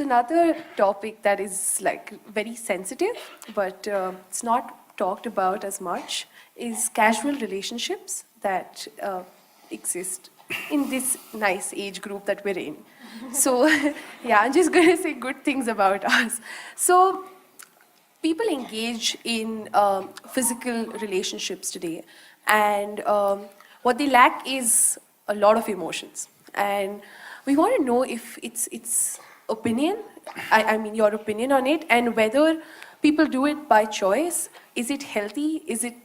It's another topic that is like very sensitive, but it's not talked about as much, is casual relationships that exist in this nice age group that we're in. So yeah, I'm just gonna say good things about us. So people engage in physical relationships today, and what they lack is a lot of emotions. And we want to know if it's opinion, I mean your opinion on it, and whether people do it by choice. Is it healthy? Is it,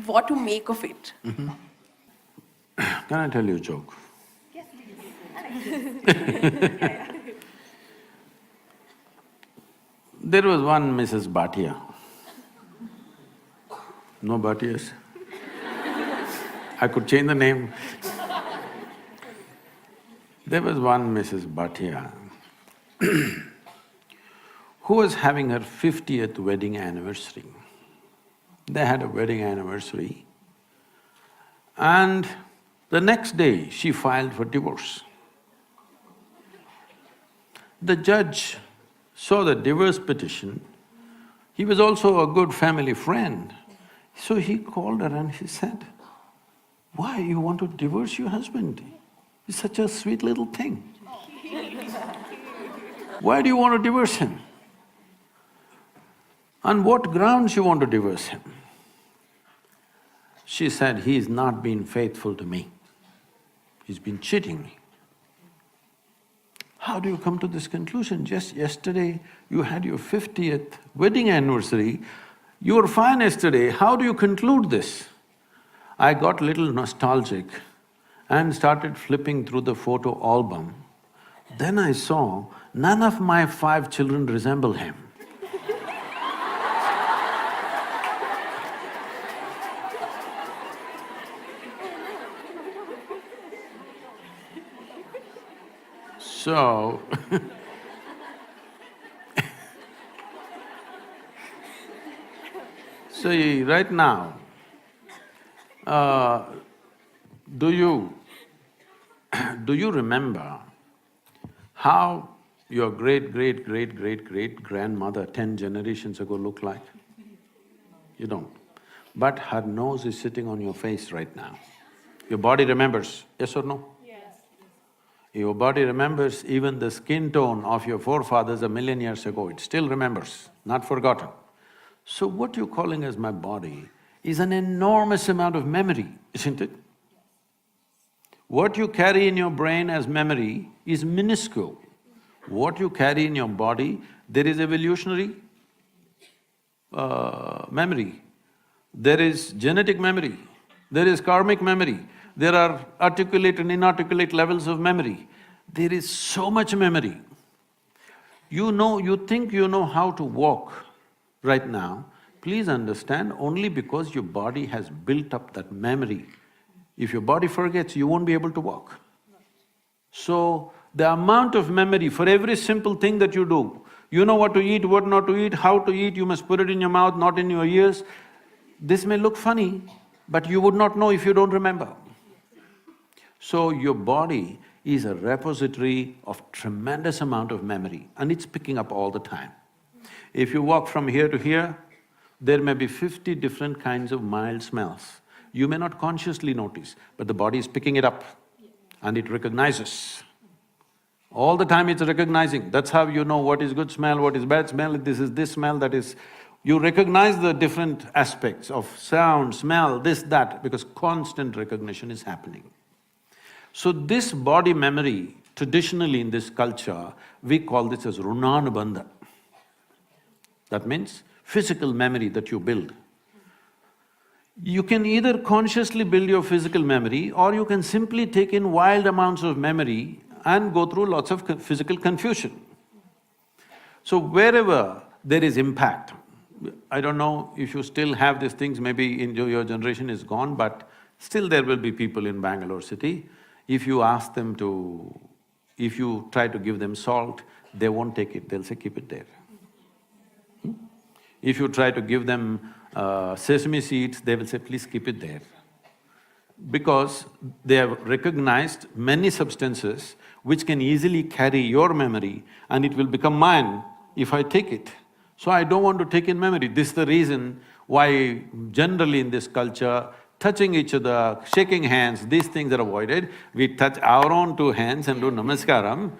what to make of it? Can I tell you a joke? Yes, please. There was one Mrs. Bhatia. No Bhatias? I could change the name. There was one Mrs. Bhatia who was having her 50th wedding anniversary. They had a wedding anniversary, and the next day she filed for divorce. The judge saw the divorce petition. He was also a good family friend. So he called her and he said, "Why you want to divorce your husband? He's such a sweet little thing. Why do you want to divorce him? On what grounds you want to divorce him?" She said, "He's not been faithful to me. He's been cheating me." How do you come to this conclusion? Just yesterday you had your 50th wedding anniversary, you were fine yesterday, how do you conclude this? I got little nostalgic and started flipping through the photo album. Then I saw none of my 5 children resemble him. So see, right now, do you remember how your great-great-great-great-great-grandmother 10 generations ago looked like? You don't. But her nose is sitting on your face right now. Your body remembers, yes or no? Your body remembers even the skin tone of your forefathers 1,000,000 years ago, it still remembers, not forgotten. So what you're calling as my body is an enormous amount of memory, isn't it? What you carry in your brain as memory is minuscule. What you carry in your body, there is evolutionary memory, there is genetic memory, there is karmic memory, there are articulate and inarticulate levels of memory. There is so much memory. You think you know how to walk right now, please understand, only because your body has built up that memory. If your body forgets, you won't be able to walk. So, the amount of memory for every simple thing that you do, you know what to eat, what not to eat, how to eat, you must put it in your mouth, not in your ears. This may look funny, but you would not know if you don't remember. So your body is a repository of tremendous amount of memory and it's picking up all the time. If you walk from here to here, there may be 50 different kinds of mild smells. You may not consciously notice, but the body is picking it up and it recognizes. All the time it's recognizing, that's how you know what is good smell, what is bad smell, this is this smell, that is… You recognize the different aspects of sound, smell, this, that, because constant recognition is happening. So this body memory, traditionally in this culture, we call this as runanubandha. That means physical memory that you build. You can either consciously build your physical memory or you can simply take in wild amounts of memory and go through lots of physical confusion. So wherever there is impact, I don't know if you still have these things, maybe in your generation is gone, but still there will be people in Bangalore city. If you ask them to… if you try to give them salt, they won't take it, they'll say, keep it there. If you try to give them sesame seeds, they will say, please keep it there. because they have recognized many substances which can easily carry your memory and it will become mine if I take it. So I don't want to take in memory. This is the reason why generally in this culture, touching each other, shaking hands, these things are avoided. We touch our own two hands and do namaskaram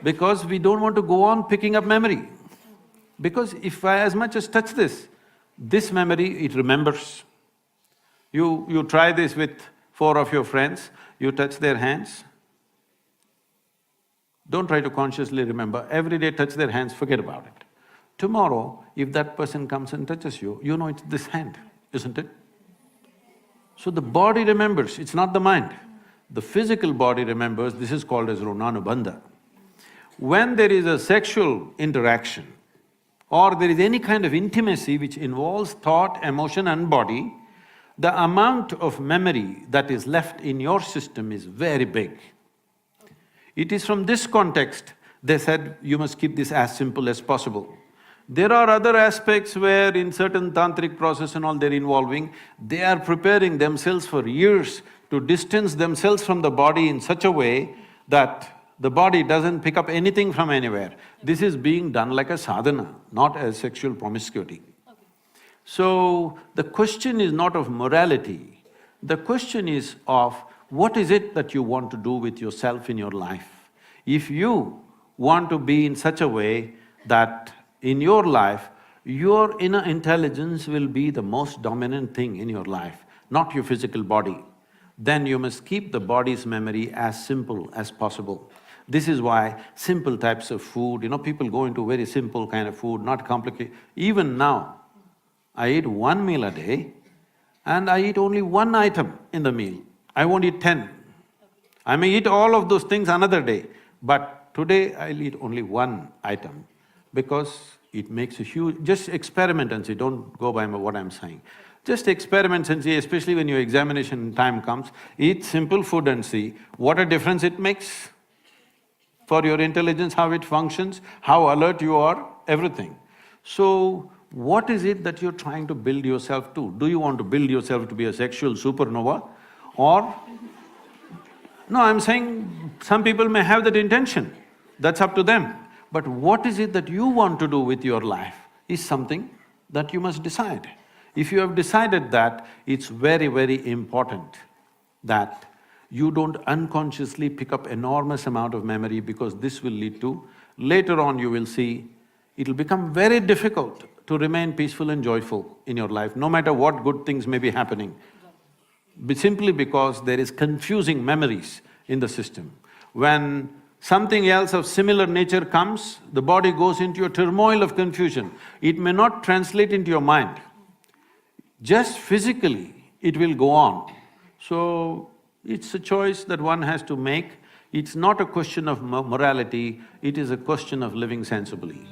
because we don't want to go on picking up memory. Because if I as much as touch this memory, it remembers. You try this with 4 of your friends, you touch their hands. Don't try to consciously remember, every day touch their hands, forget about it. Tomorrow, if that person comes and touches you, you know it's this hand, isn't it? So the body remembers, it's not the mind. The physical body remembers, this is called as runanubandha. When there is a sexual interaction or there is any kind of intimacy which involves thought, emotion and body, the amount of memory that is left in your system is very big. It is from this context they said you must keep this as simple as possible. There are other aspects where in certain tantric process and all they're involving, they are preparing themselves for years to distance themselves from the body in such a way that the body doesn't pick up anything from anywhere. This is being done like a sadhana, not as sexual promiscuity. So, the question is not of morality, the question is of what is it that you want to do with yourself in your life. If you want to be in such a way that in your life, your inner intelligence will be the most dominant thing in your life, not your physical body, then you must keep the body's memory as simple as possible. This is why simple types of food, people go into very simple kind of food, not complicated. Even now, I eat 1 meal a day and I eat only 1 item in the meal. I won't eat 10. I may eat all of those things another day, but today I'll eat only 1 item because it makes a huge… Just experiment and see, don't go by what I'm saying. Just experiment and see, especially when your examination time comes, eat simple food and see what a difference it makes for your intelligence, how it functions, how alert you are, everything. So, what is it that you're trying to build yourself to? Do you want to build yourself to be a sexual supernova or… No, I'm saying some people may have that intention, that's up to them. But what is it that you want to do with your life is something that you must decide. If you have decided that, it's very, very important that you don't unconsciously pick up enormous amount of memory because this will lead to… Later on you will see, it'll become very difficult to remain peaceful and joyful in your life, no matter what good things may be happening. Simply because there is confusing memories in the system. When something else of similar nature comes, the body goes into a turmoil of confusion. It may not translate into your mind. Just physically, it will go on. So, it's a choice that one has to make. It's not a question of morality, it is a question of living sensibly.